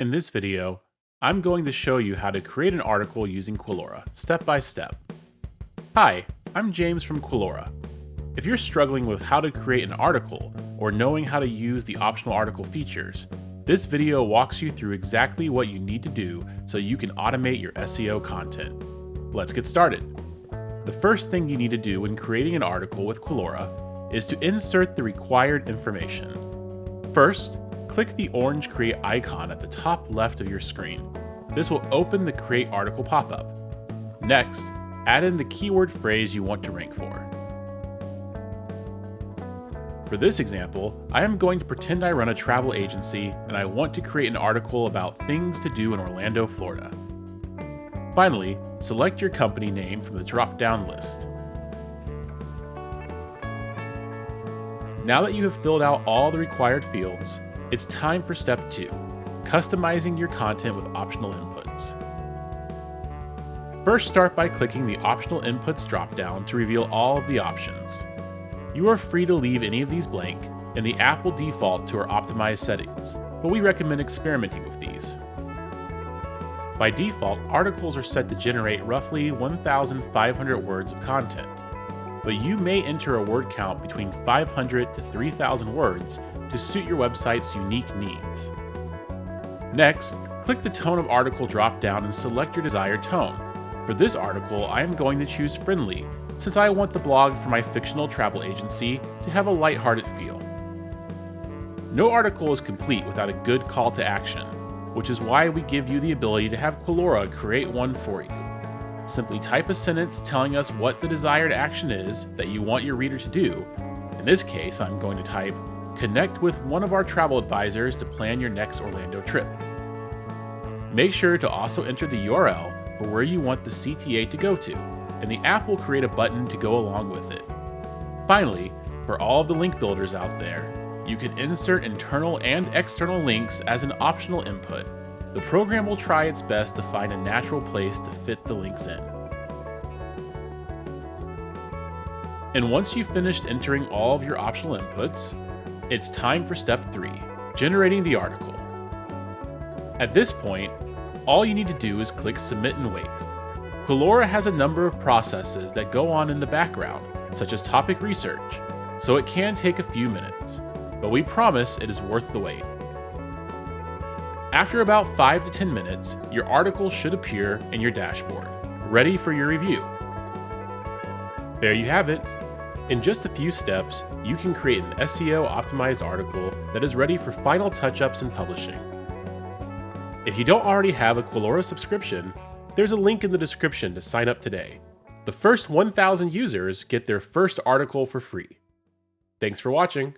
In this video, I'm going to show you how to create an article using Quillora, step by step. Hi, I'm James from Quillora. If you're struggling with how to create an article or knowing how to use the optional article features, this video walks you through exactly what you need to do so you can automate your SEO content. Let's get started. The first thing you need to do when creating an article with Quillora is to insert the required information. First, click the orange Create icon at the top left of your screen. This will open the Create Article pop-up. Next, add in the keyword phrase you want to rank for. For this example, I am going to pretend I run a travel agency and I want to create an article about things to do in Orlando, Florida. Finally, select your company name from the drop-down list. Now that you have filled out all the required fields, it's time for step 2, customizing your content with optional inputs. First, start by clicking the Optional Inputs dropdown to reveal all of the options. You are free to leave any of these blank, and the app will default to our optimized settings, but we recommend experimenting with these. By default, articles are set to generate roughly 1,500 words of content, but you may enter a word count between 500 to 3,000 words to suit your website's unique needs. Next, click the Tone of Article drop-down and select your desired tone. For this article, I am going to choose Friendly, since I want the blog for my fictional travel agency to have a lighthearted feel. No article is complete without a good call to action, which is why we give you the ability to have Quillora create one for you. Simply type a sentence telling us what the desired action is that you want your reader to do. In this case, I'm going to type, "Connect with one of our travel advisors to plan your next Orlando trip." Make sure to also enter the URL for where you want the CTA to go to, and the app will create a button to go along with it. Finally, for all of the link builders out there, you can insert internal and external links as an optional input. The program will try its best to find a natural place to fit the links in. And once you've finished entering all of your optional inputs, it's time for step 3, generating the article. At this point, all you need to do is click Submit and wait. Quillora has a number of processes that go on in the background, such as topic research, so it can take a few minutes, but we promise it is worth the wait. After about 5 to 10 minutes, your article should appear in your dashboard, ready for your review. There you have it. In just a few steps, you can create an SEO-optimized article that is ready for final touch-ups and publishing. If you don't already have a Quillora subscription, there's a link in the description to sign up today. The first 1,000 users get their first article for free. Thanks for watching.